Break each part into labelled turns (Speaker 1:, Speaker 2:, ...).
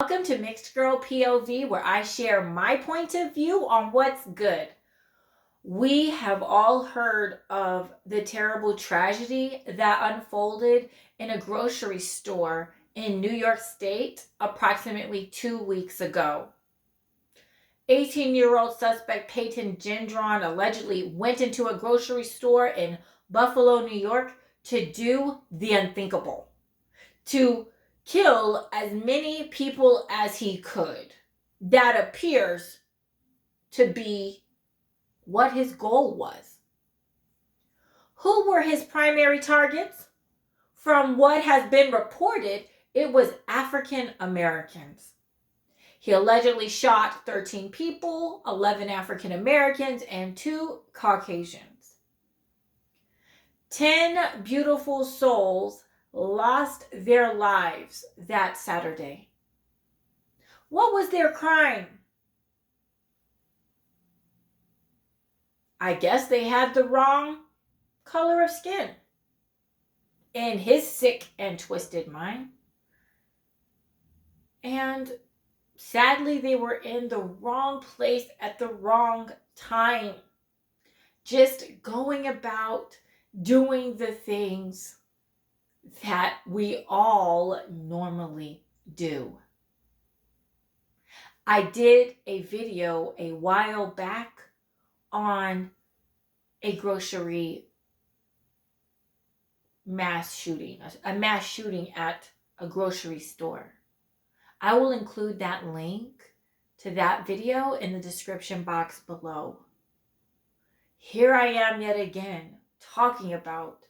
Speaker 1: Welcome to Mixed Girl POV, where I share my point of view on what's good. We have all heard of the terrible tragedy that unfolded in a grocery store in New York State approximately 2 weeks ago. 18-year-old suspect Peyton Gendron allegedly went into a grocery store in Buffalo, New York to do the unthinkable, to kill as many people as he could. That appears to be what his goal was. Who were his primary targets? From what has been reported, it was African Americans. He allegedly shot 13 people, 11 African Americans, and 2 Caucasians. 10 beautiful souls lost their lives that Saturday. What was their crime? I guess they had the wrong color of skin. In his sick and twisted mind. And sadly, they were in the wrong place at the wrong time. Just going about doing the things that we all normally do. I did a video a while back on a grocery mass shooting at a grocery store. I will include that link to that video in the description box below. Here I am yet again talking about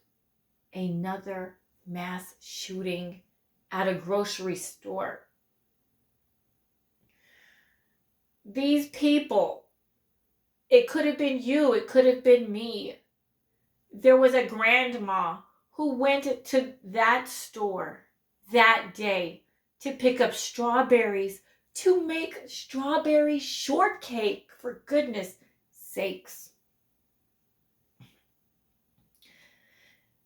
Speaker 1: another mass shooting at a grocery store. These people, it could have been you, it could have been me. There was a grandma who went to that store that day to pick up strawberries to make strawberry shortcake, for goodness sakes.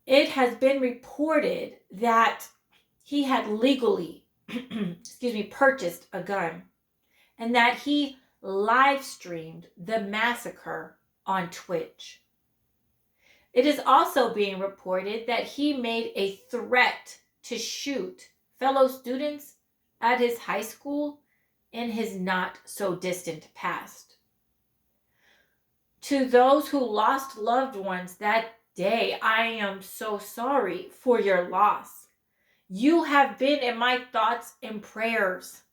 Speaker 1: It has been reported that he had legally purchased a gun and that he live streamed the massacre on Twitch. It is also being reported that he made a threat to shoot fellow students at his high school in his not so distant past. To those who lost loved ones that day, I am so sorry for your loss. You have been in my thoughts and prayers.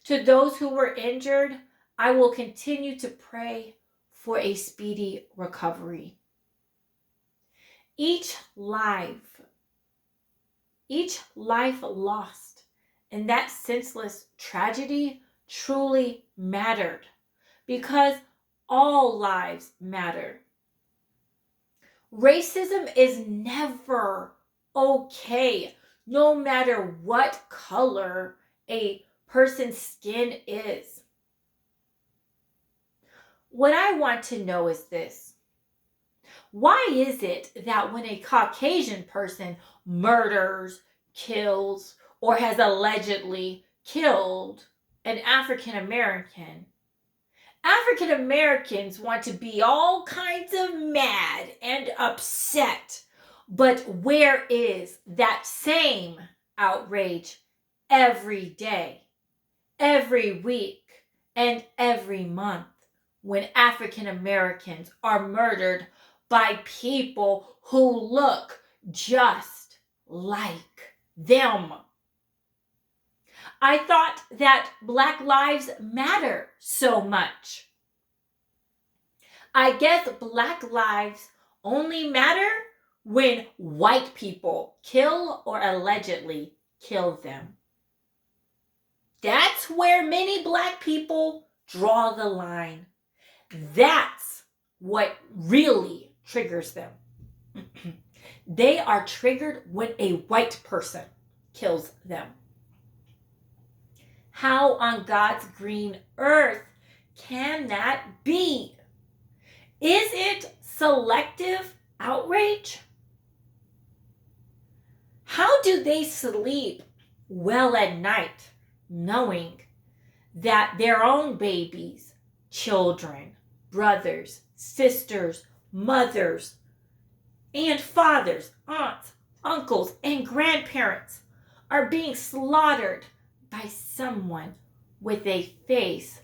Speaker 1: To those who were injured, I will continue to pray for a speedy recovery. Each life lost in that senseless tragedy truly mattered, because all lives matter. Racism is never okay, no matter what color a person's skin is. What I want to know is this. Why is it that when a Caucasian person murders, kills, or has allegedly killed an African American, African Americans want to be all kinds of mad and upset, but where is that same outrage every day, every week, and every month when African Americans are murdered by people who look just like them? I thought that Black lives matter so much. I guess Black lives only matter when white people kill or allegedly kill them. That's where many Black people draw the line. That's what really triggers them. They are triggered when a white person kills them. How on God's green earth can that be? Is it selective outrage? How do they sleep well at night knowing that their own babies, children, brothers, sisters, mothers, and fathers, aunts, uncles, and grandparents are being slaughtered by someone with a face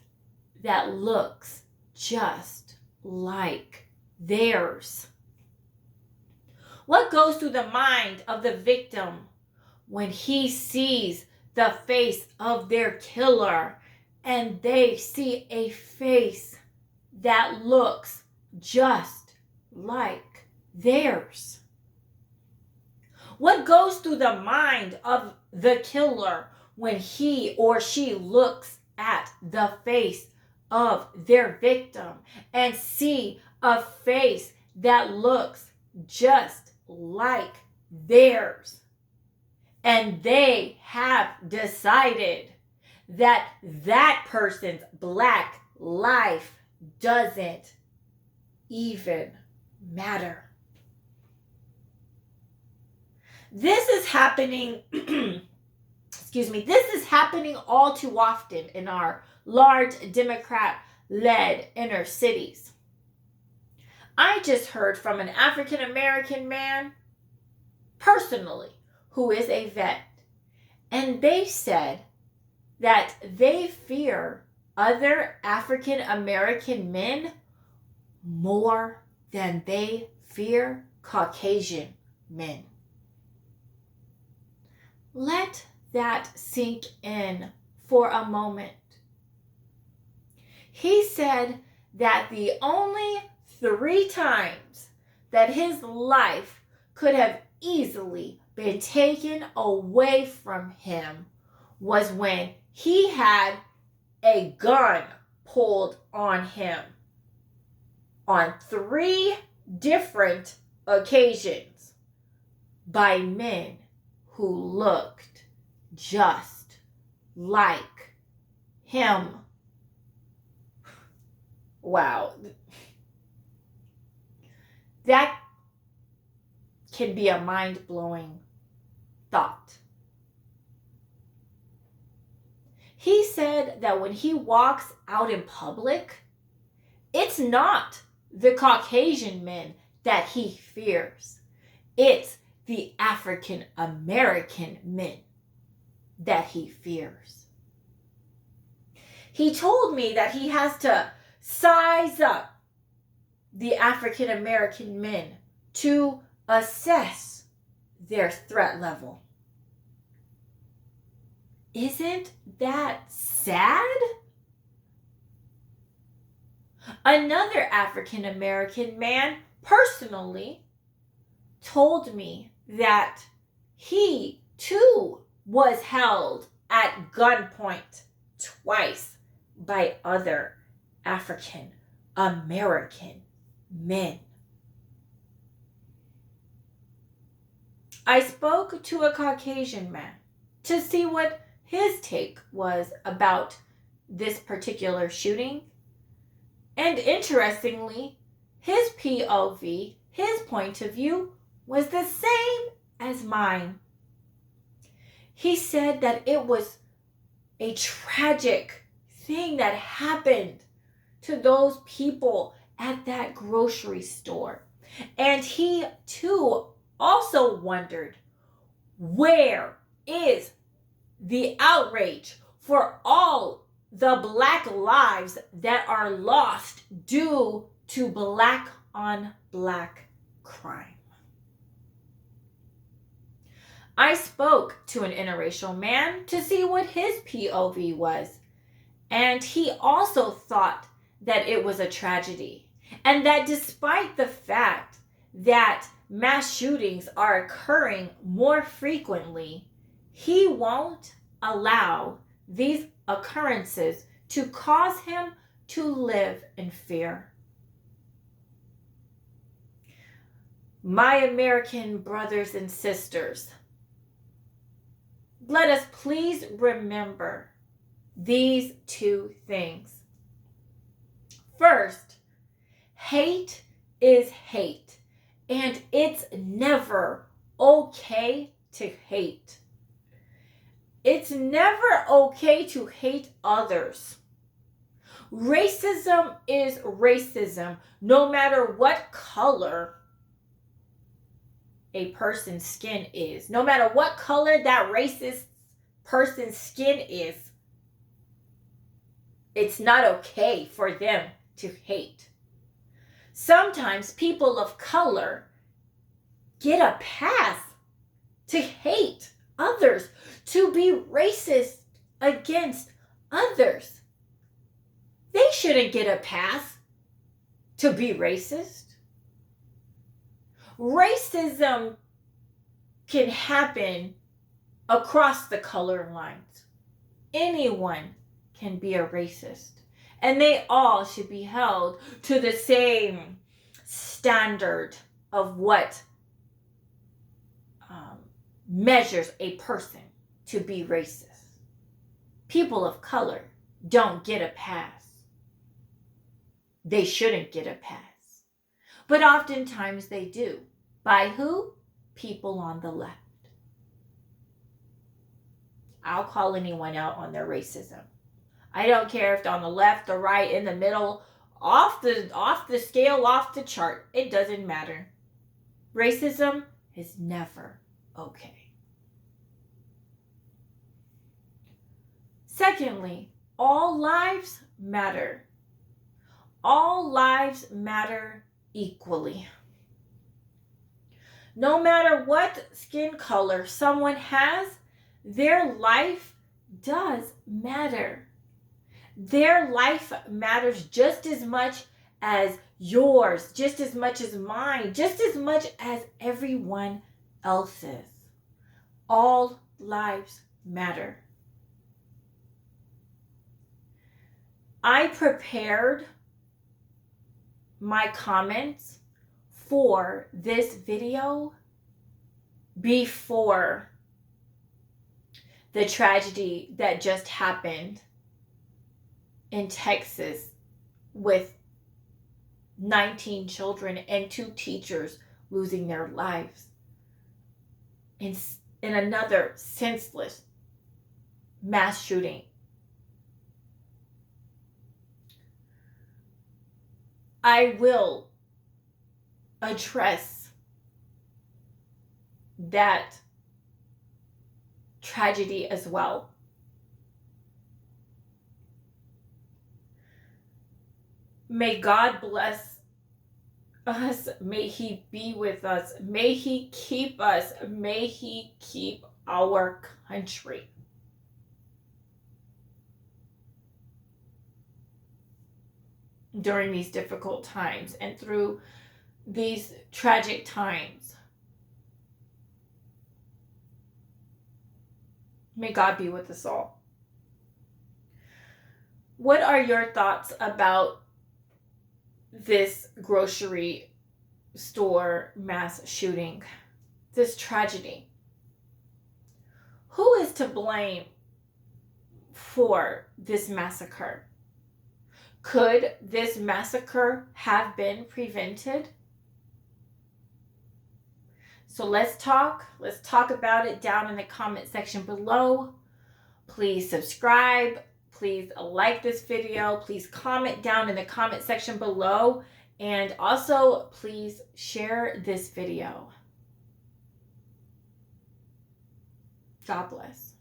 Speaker 1: that looks just like theirs. What goes through the mind of the victim when he sees the face of their killer and they see a face that looks just like theirs? What goes through the mind of the killer when he or she looks at the face of their victim and see a face that looks just like theirs? And they have decided that that person's black life doesn't even matter. This is happening, this is happening all too often in our large Democrat-led inner cities. I just heard from an African American man, personally, who is a vet, and they said that they fear other African American men more than they fear Caucasian men. Let that sink in for a moment. He said that the only 3 times that his life could have easily been taken away from him was when he had a gun pulled on him on 3 different occasions by men who looked just like him. Wow. That can be a mind-blowing thought. He said that when he walks out in public, it's not the Caucasian men that he fears. It's the African American men that he fears. He told me that he has to size up the African American men to assess their threat level. Isn't that sad? Another African American man personally told me that he too was held at gunpoint twice by other African American men. I spoke to a Caucasian man to see what his take was about this particular shooting. And interestingly, his POV, his point of view, was the same as mine. He said that it was a tragic thing that happened to those people at that grocery store. And he too also wondered, where is the outrage for all the black lives that are lost due to black on black crime? I spoke to an interracial man to see what his POV was, and he also thought that it was a tragedy, and that despite the fact that mass shootings are occurring more frequently, he won't allow these occurrences to cause him to live in fear. My American brothers and sisters, let us please remember these 2 things. First, hate is hate, and it's never okay to hate. It's never okay to hate others. Racism is racism, no matter what color a person's skin is. No matter what color that racist person's skin is, it's not okay for them to hate. Sometimes people of color get a pass to hate others, to be racist against others. They shouldn't get a pass to be racist. Racism can happen across the color lines. Anyone can be a racist. And they all should be held to the same standard of what measures a person to be racist. People of color don't get a pass. They shouldn't get a pass. But oftentimes they do. By who? People on the left. I'll call anyone out on their racism. I don't care if they're on the left, the right, in the middle, off the scale, off the chart. It doesn't matter. Racism is never okay. Secondly, all lives matter. All lives matter equally. No matter what skin color someone has, their life does matter. Their life matters just as much as yours, just as much as mine, just as much as everyone else's. All lives matter. I prepared my comments for this video before the tragedy that just happened in Texas with 19 children and 2 teachers losing their lives in another senseless mass shooting. I will address that tragedy as well. May God bless us. May He be with us. May He keep us. May He keep our country. During these difficult times and through these tragic times. May God be with us all. What are your thoughts about this grocery store mass shooting, this tragedy? Who is to blame for this massacre? Could this massacre have been prevented? So let's talk about it down in the comment section below. Please subscribe. Please like this video. Please comment down in the comment section below. And also, please share this video. God bless.